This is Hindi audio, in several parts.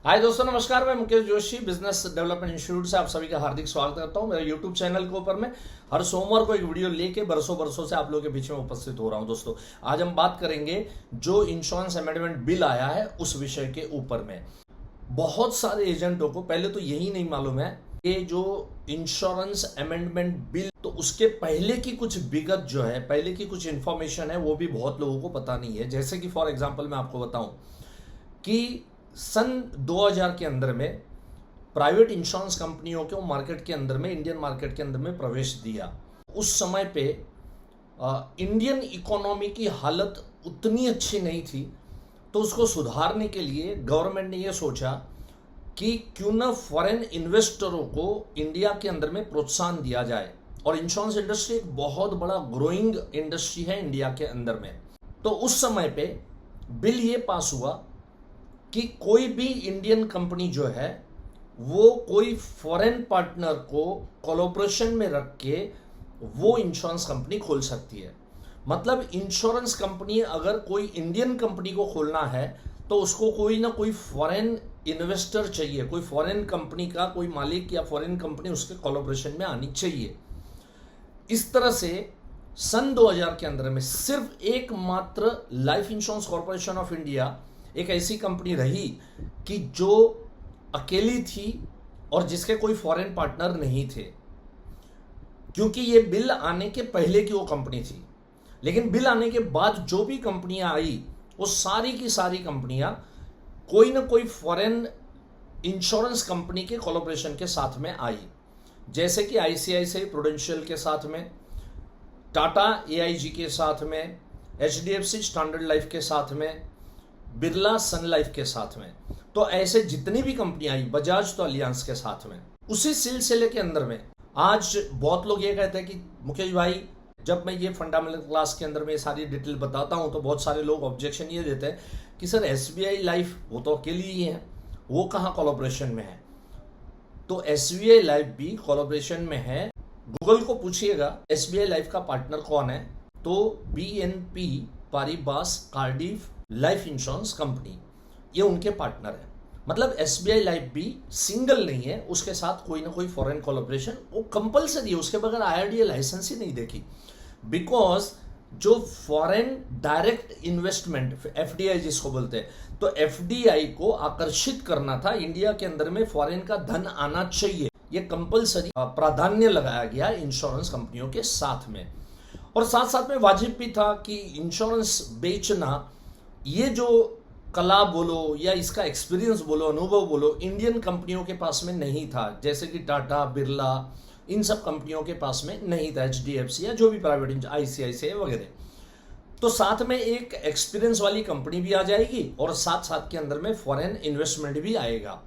हाय दोस्तों, नमस्कार। मैं Mukesh Joshi business development institute से आप सभी का हार्दिक स्वागत करता हूं। मेरे यूट्यूब चैनल के ऊपर मैं हर सोमवार को एक वीडियो लेके बरसों बरसों से आप लोगों के बीच में उपस्थित हो रहा हूं। दोस्तों, आज हम बात करेंगे जो इंश्योरेंस अमेंडमेंट बिल आया है उस विषय के ऊपर में। बहुत सारे एजेंटों को पहले तो यही नहीं मालूम है कि जो इंश्योरेंस अमेंडमेंट बिल, तो उसके पहले की कुछ विगत जो है, पहले की कुछ इंफॉर्मेशन है, वो भी बहुत लोगों को पता नहीं है। जैसे कि फॉर एग्जांपल मैं आपको बताऊं कि सन 2000 के अंदर में प्राइवेट इंश्योरेंस कंपनियों को मार्केट के अंदर में, इंडियन मार्केट के अंदर में प्रवेश दिया। उस समय पे इंडियन इकोनॉमी की हालत उतनी अच्छी नहीं थी, तो उसको सुधारने के लिए गवर्नमेंट ने ये सोचा कि क्यों ना फॉरेन इन्वेस्टरों को इंडिया के अंदर में प्रोत्साहन दिया जाए। और इंश्योरेंस इंडस्ट्री एक बहुत बड़ा ग्रोइंग इंडस्ट्री है इंडिया के अंदर में। तो उस समय पे बिल ये पास हुआ कि कोई भी इंडियन कंपनी जो है वो कोई फॉरेन पार्टनर को कोलैबोरेशन में रख के वो इंश्योरेंस कंपनी खोल सकती है। मतलब इंश्योरेंस कंपनी अगर कोई इंडियन कंपनी को खोलना है तो उसको कोई ना कोई फॉरेन इन्वेस्टर चाहिए, कोई फॉरेन कंपनी का कोई मालिक या फॉरेन कंपनी उसके कोलैबोरेशन में आनी चाहिए। इस तरह से सन 2000 के अंदर में सिर्फ एकमात्र life insurance corporation of India एक ऐसी कंपनी रही कि जो अकेली थी और जिसके कोई फॉरेन पार्टनर नहीं थे, क्योंकि ये बिल आने के पहले की वो कंपनी थी। लेकिन बिल आने के बाद जो भी कंपनियां आई वो सारी की सारी कंपनियां कोई ना कोई फॉरेन इंश्योरेंस कंपनी के कोलैबोरेशन के साथ में आई। जैसे कि आईसीआईसीआई प्रूडेंशियल के साथ में, टाटा एआईजी के साथ में, एचडीएफसी स्टैंडर्ड लाइफ के साथ में, बिरला सन लाइफ के साथ में। तो ऐसे जितनी भी कंपनियां आई, बजाज तो अलियांस के साथ में। उसी सिलसिले के अंदर में आज बहुत लोग ये कहते हैं कि मुकेश भाई, जब मैं ये फंडामेंटल क्लास के अंदर में सारी डिटेल बताता हूं तो बहुत सारे लोग ऑब्जेक्शन ये देते हैं कि सर एसबीआई लाइफ वो तो अकेली ही है, वो कहाँ कोलैबोरेशन में है। तो एसबीआई लाइफ भी कोलैबोरेशन में है। गूगल को पूछिएगा एसबीआई लाइफ का पार्टनर कौन है, तो BNP Paribas Cardif life insurance company, ये उनके पार्टनर है। मतलब एसबीआई लाइफ भी सिंगल नहीं है, उसके साथ कोई ना कोई फॉरेन कोलैबोरेशन वो कंपलसरी है, उसके बगैर आईआरडीए लाइसेंस ही नहीं देखी। बिकॉज जो फॉरेन डायरेक्ट इन्वेस्टमेंट एफडीआई जिसको बोलते हैं, तो एफडीआई को आकर्षित करना था, इंडिया के अंदर में फॉरेन का धन आना चाहिए, ये कंपलसरी प्राधान्य लगाया गया इंश्योरेंस कंपनियों के साथ में। और साथ साथ में वाजिब भी था कि इंश्योरेंस बेचना, ये जो कला बोलो या इसका एक्सपीरियंस बोलो, अनुभव बोलो, इंडियन कंपनियों के पास में नहीं था। जैसे कि टाटा, बिरला, इन सब कंपनियों के पास में नहीं था, एचडीएफसी या जो भी प्राइवेट आईसीआईसीआई वगैरह। तो साथ में एक एक्सपीरियंस वाली कंपनी भी आ जाएगी और साथ साथ के अंदर में फॉरेन इन्वेस्टमेंट भी आएगा।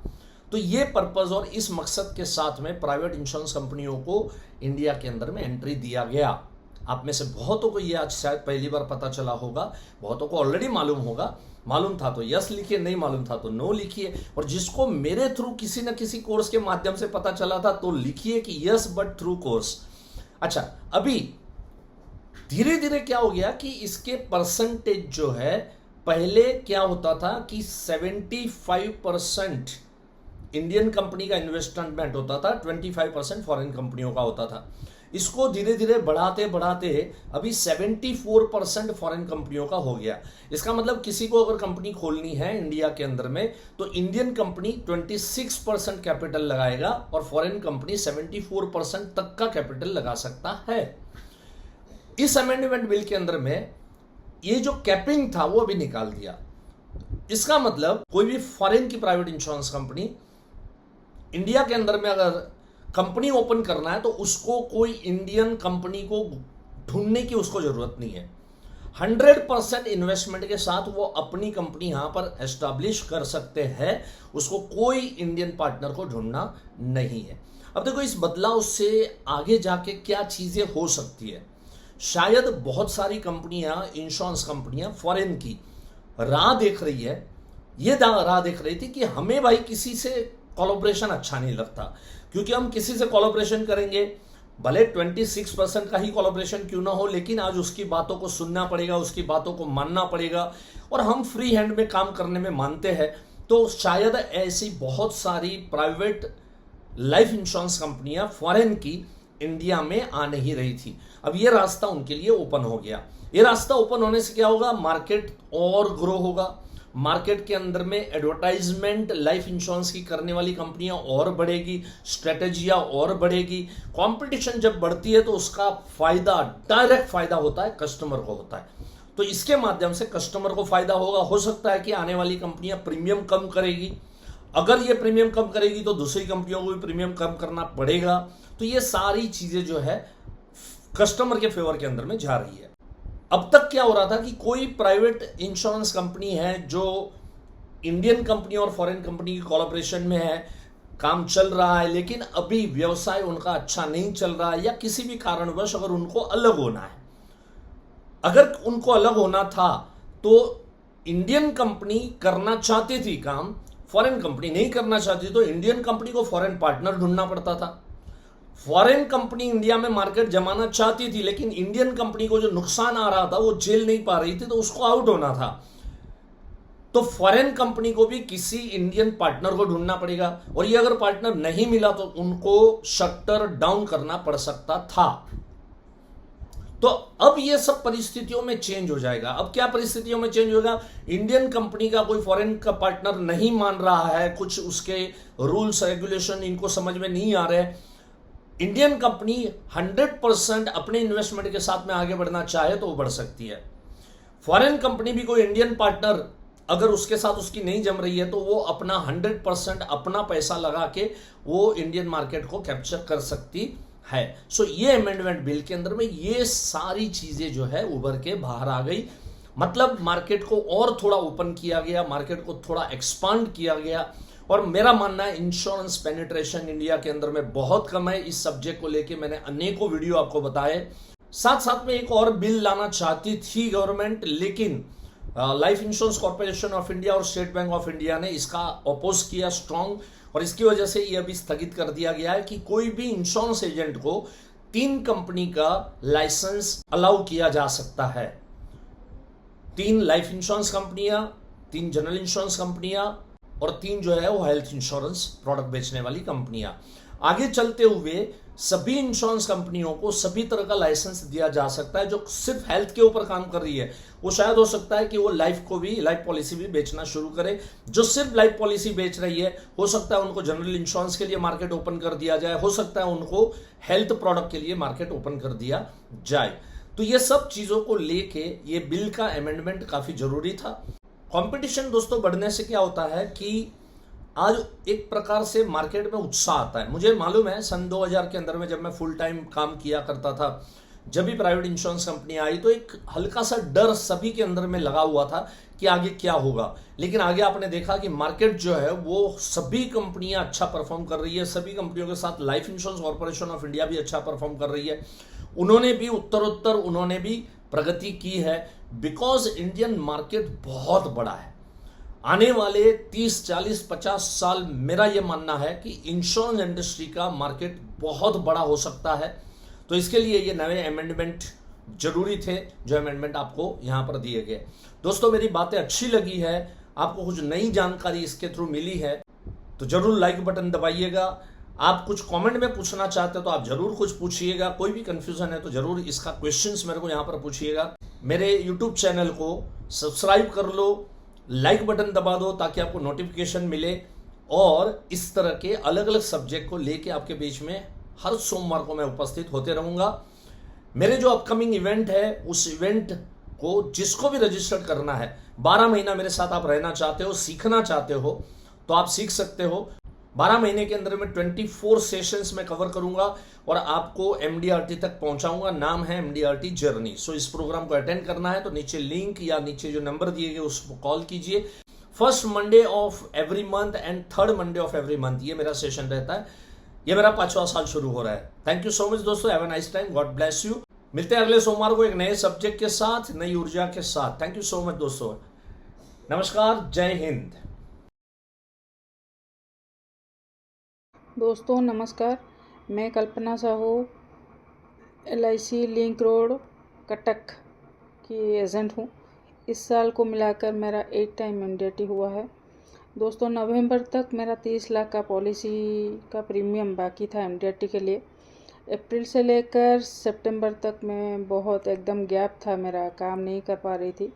तो ये पर्पज और इस मकसद के साथ में प्राइवेट इंश्योरेंस कंपनियों को इंडिया के अंदर में एंट्री दिया गया। आप में से बहुतों को ये आज शायद पहली बार पता चला होगा, बहुतों को ऑलरेडी मालूम होगा। मालूम था तो यस लिखिए, नहीं मालूम था तो नो लिखिए। और जिसको मेरे थ्रू किसी न किसी कोर्स के माध्यम से पता चला था तो लिखिए कि यस बट थ्रू कोर्स। अच्छा, अभी धीरे धीरे क्या हो गया कि इसके परसेंटेज जो है, पहले क्या होता था कि 75% इंडियन कंपनी का इन्वेस्टमेंट होता था, 25% फॉरेन कंपनियों का होता था। इसको धीरे धीरे बढ़ाते बढ़ाते अभी 74% फॉरेन कंपनियों का हो गया। इसका मतलब किसी को अगर कंपनी खोलनी है इंडिया के अंदर में तो इंडियन कंपनी 26% कैपिटल लगाएगा और फॉरेन कंपनी 74% तक का कैपिटल लगा सकता है। इस अमेंडमेंट बिल के अंदर में ये जो कैपिंग था वो अभी निकाल दिया। इसका मतलब कोई भी फॉरेन की प्राइवेट इंश्योरेंस कंपनी इंडिया के अंदर में अगर कंपनी ओपन करना है तो उसको कोई इंडियन कंपनी को ढूंढने की उसको जरूरत नहीं है। 100% इन्वेस्टमेंट के साथ वो अपनी कंपनी यहां पर एस्टैब्लिश कर सकते हैं, उसको कोई इंडियन पार्टनर को ढूंढना नहीं है। अब देखो, इस बदलाव से आगे जाके क्या चीजें हो सकती है। शायद बहुत सारी कंपनियां, इंश्योरेंस कंपनियां फॉरेन की राह देख रही है, ये राह देख रही थी कि हमें भाई किसी से कोलैबोरेशन अच्छा नहीं लगता, क्योंकि हम किसी से कोलैबोरेशन करेंगे, भले 26% का ही कोलैबोरेशन क्यों ना हो, लेकिन आज उसकी बातों को सुनना पड़ेगा, उसकी बातों को मानना पड़ेगा। और हम फ्री हैंड में काम करने में मानते हैं, तो शायद ऐसी बहुत सारी प्राइवेट लाइफ इंश्योरेंस कंपनियां फॉरेन की इंडिया में आ नहीं रही थी। अब ये रास्ता उनके लिए ओपन हो गया। ये रास्ता ओपन होने से क्या होगा, मार्केट और ग्रो होगा। मार्केट के अंदर में एडवर्टाइजमेंट लाइफ इंश्योरेंस की करने वाली कंपनियां और बढ़ेगी, स्ट्रेटेजियां और बढ़ेगी। कंपटीशन जब बढ़ती है तो उसका फायदा, डायरेक्ट फायदा होता है कस्टमर को होता है। तो इसके माध्यम से कस्टमर को फायदा होगा। हो सकता है कि आने वाली कंपनियां प्रीमियम कम करेगी, अगर ये प्रीमियम कम करेगी तो दूसरी कंपनियों को भी प्रीमियम कम करना पड़ेगा। तो ये सारी चीजें जो है कस्टमर के फेवर के अंदर में जा रही है। अब तक क्या हो रहा था कि कोई प्राइवेट इंश्योरेंस कंपनी है जो इंडियन कंपनी और फॉरेन कंपनी की कोलैबोरेशन में है, काम चल रहा है, लेकिन अभी व्यवसाय उनका अच्छा नहीं चल रहा है, या किसी भी कारणवश अगर उनको अलग होना है, अगर उनको अलग होना था तो इंडियन कंपनी करना चाहती थी काम, फॉरेन कंपनी नहीं करना चाहती, तो इंडियन कंपनी को फॉरेन पार्टनर ढूंढना पड़ता था। फॉरेन कंपनी इंडिया में मार्केट जमाना चाहती थी, लेकिन इंडियन कंपनी को जो नुकसान आ रहा था वो झेल नहीं पा रही थी, तो उसको आउट होना था। तो फॉरेन कंपनी को भी किसी इंडियन पार्टनर को ढूंढना पड़ेगा, और ये अगर पार्टनर नहीं मिला तो उनको शटर डाउन करना पड़ सकता था। तो अब ये सब परिस्थितियों में चेंज हो जाएगा। अब क्या परिस्थितियों में चेंज होगा, इंडियन कंपनी का कोई फॉरेन का पार्टनर नहीं मान रहा है, कुछ उसके रूल्स रेगुलेशन इनको समझ में नहीं आ रहे। इंडियन कंपनी 100% अपने इन्वेस्टमेंट के साथ में आगे बढ़ना चाहे तो वो बढ़ सकती है। फॉरेन कंपनी भी कोई इंडियन पार्टनर अगर उसके साथ उसकी नहीं जम रही है तो वो अपना 100% अपना पैसा लगा के वो इंडियन मार्केट को कैप्चर कर सकती है। सो ये अमेंडमेंट बिल के अंदर में ये सारी चीजें जो है उभर के बाहर आ गई। मतलब मार्केट को और थोड़ा ओपन किया गया, मार्केट को थोड़ा एक्सपांड किया गया। और मेरा मानना है इंश्योरेंस पेनिट्रेशन इंडिया के अंदर में बहुत कम है। इस सब्जेक्ट को लेके मैंने अनेकों वीडियो आपको बताए। साथ साथ में एक और बिल लाना चाहती थी गवर्नमेंट, लेकिन life insurance corporation of India और स्टेट बैंक ऑफ इंडिया ने इसका अपोज किया स्ट्रांग, और इसकी वजह से यह अभी स्थगित कर दिया गया है कि कोई भी इंश्योरेंस एजेंट को 3 कंपनी का लाइसेंस अलाउ किया जा सकता है। 3 लाइफ इंश्योरेंस कंपनियां, 3 जनरल इंश्योरेंस कंपनियां और 3 जो है वो हेल्थ इंश्योरेंस प्रोडक्ट बेचने वाली कंपनियां। आगे चलते हुए सभी इंश्योरेंस कंपनियों को सभी तरह का लाइसेंस दिया जा सकता है। जो सिर्फ हेल्थ के ऊपर काम कर रही है वो शायद हो सकता है कि वो लाइफ पॉलिसी भी बेचना शुरू करे। जो सिर्फ लाइफ पॉलिसी बेच रही है हो सकता है उनको जनरल इंश्योरेंस के लिए मार्केट ओपन कर दिया जाए, हो सकता है उनको हेल्थ प्रोडक्ट के लिए मार्केट ओपन कर दिया जाए। तो ये सब चीजों को लेके ये बिल का अमेंडमेंट काफी जरूरी था। कंपटीशन दोस्तों बढ़ने से क्या होता है कि आज एक प्रकार से मार्केट में उत्साह आता है। मुझे मालूम है सन 2000 के अंदर में जब मैं फुल टाइम काम किया करता था, जब भी प्राइवेट इंश्योरेंस कंपनी आई तो एक हल्का सा डर सभी के अंदर में लगा हुआ था कि आगे क्या होगा। लेकिन आगे आपने देखा कि मार्केट जो है वो सभी कंपनियां अच्छा परफॉर्म कर रही है। सभी कंपनियों के साथ life insurance corporation of India भी अच्छा परफॉर्म कर रही है। उन्होंने भी उत्तरोत्तर उन्होंने भी प्रगति की है, बिकॉज इंडियन मार्केट बहुत बड़ा है। आने वाले 30, 40, 50 साल मेरा यह मानना है कि इंश्योरेंस इंडस्ट्री का मार्केट बहुत बड़ा हो सकता है। तो इसके लिए ये नए अमेंडमेंट जरूरी थे, जो अमेंडमेंट आपको यहां पर दिए गए। दोस्तों मेरी बातें अच्छी लगी है, आपको कुछ नई जानकारी इसके थ्रू मिली है तो जरूर लाइक बटन दबाइएगा। आप कुछ कमेंट में पूछना चाहते हो तो आप जरूर कुछ पूछिएगा। कोई भी कंफ्यूजन है तो जरूर इसका क्वेश्चंस मेरे को यहां पर पूछिएगा। मेरे यूट्यूब चैनल को सब्सक्राइब कर लो, लाइक बटन दबा दो ताकि आपको नोटिफिकेशन मिले, और इस तरह के अलग अलग सब्जेक्ट को लेके आपके बीच में हर सोमवार को मैं उपस्थित होते रहूंगा। मेरे जो अपकमिंग इवेंट है उस इवेंट को जिसको भी रजिस्टर करना है, 12 महीना मेरे साथ आप रहना चाहते हो, सीखना चाहते हो तो आप सीख सकते हो। 12 महीने के अंदर में 24 सेशंस में कवर करूंगा और आपको MDRT तक पहुंचाऊंगा। नाम है MDRT जर्नी। सो इस प्रोग्राम को अटेंड करना है तो नीचे लिंक या नीचे जो नंबर दिए गए उसको कॉल कीजिए। First Monday of every month and third Monday of every month ये मेरा सेशन रहता है। ये मेरा 5वां साल शुरू हो रहा है। थैंक यू सो मच दोस्तों, have a nice time, God bless you. मिलते हैं अगले सोमवार को एक नए सब्जेक्ट के साथ, नई ऊर्जा के साथ। थैंक यू सो मच दोस्तों, नमस्कार, जय हिंद। दोस्तों नमस्कार, मैं Kalpana Sahu LIC link road Cuttack की एजेंट हूँ। इस साल को मिलाकर मेरा 8 टाइम मैंडेटरी हुआ है। दोस्तों नवंबर तक मेरा 30 लाख का पॉलिसी का प्रीमियम बाकी था एमडीआरटी के लिए। अप्रैल से लेकर सितंबर तक मैं बहुत एकदम गैप था, मेरा काम नहीं कर पा रही थी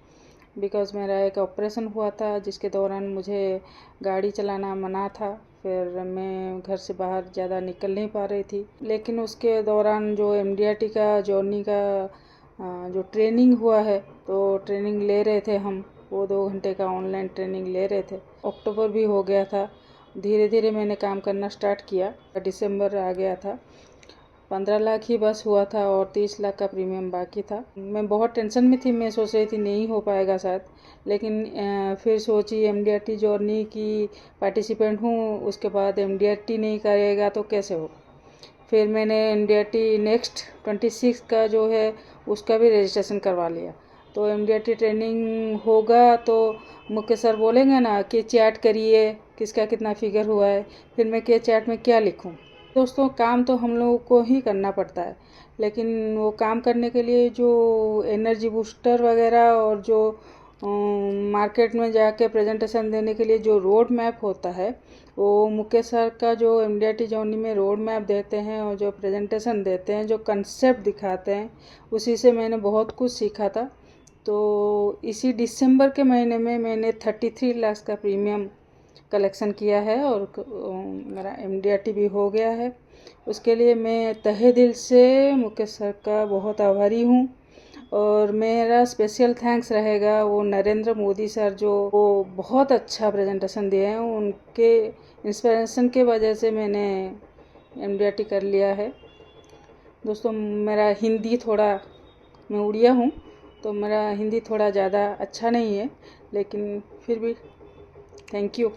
बिकॉज़ मेरा एक ऑपरेशन हुआ था जिसके दौरान मुझे गाड़ी चलाना मना था। फिर मैं घर से बाहर ज़्यादा निकल नहीं पा रही थी, लेकिन उसके दौरान जो एमडीआरटी का जर्नी का जो ट्रेनिंग हुआ है, तो ट्रेनिंग ले रहे थे हम, वो 2 घंटे का ऑनलाइन ट्रेनिंग ले रहे थे। अक्टूबर भी हो गया था, धीरे धीरे मैंने काम करना स्टार्ट किया। दिसंबर आ गया था, 15 लाख ही बस हुआ था और 30 लाख का प्रीमियम बाकी था। मैं बहुत टेंशन में थी, मैं सोच रही थी नहीं हो पाएगा शायद, लेकिन फिर सोची एमडीआरटी जर्नी की पार्टिसिपेंट हूँ, उसके बाद एमडीआरटी नहीं करेगा तो कैसे हो। फिर मैंने एमडीआरटी नेक्स्ट 26 का जो है उसका भी रजिस्ट्रेशन करवा लिया। तो एमडीआरटी ट्रेनिंग होगा तो मुख्य सर बोलेंगे ना कि चैट करिए किसका कितना फिगर हुआ है, फिर मैं क्या चैट में क्या लिखूं। दोस्तों काम तो हम लोगों को ही करना पड़ता है, लेकिन वो काम करने के लिए जो एनर्जी बूस्टर वगैरह और जो मार्केट में जाके प्रेजेंटेशन देने के लिए जो रोड मैप होता है, वो मुकेश सर का जो एमडीआरटी जर्नी में रोड मैप देते हैं और जो प्रेजेंटेशन देते हैं, जो कंसेप्ट दिखाते हैं, उसी से मैंने बहुत कुछ सीखा था। तो इसी दिसंबर के महीने में मैंने 33 लाख का प्रीमियम कलेक्शन किया है और मेरा एमडीआरटी भी हो गया है। उसके लिए मैं तहे दिल से मुकेश सर का बहुत आभारी हूँ। और मेरा स्पेशल थैंक्स रहेगा वो नरेंद्र मोदी सर, जो वो बहुत अच्छा प्रेजेंटेशन दिए हैं, उनके इंस्पिरेशन के वजह से मैंने एमडीआरटी कर लिया है। दोस्तों मेरा हिंदी थोड़ा, मैं उड़िया हूँ तो मेरा हिंदी थोड़ा ज़्यादा अच्छा नहीं है, लेकिन फिर भी थैंक यू।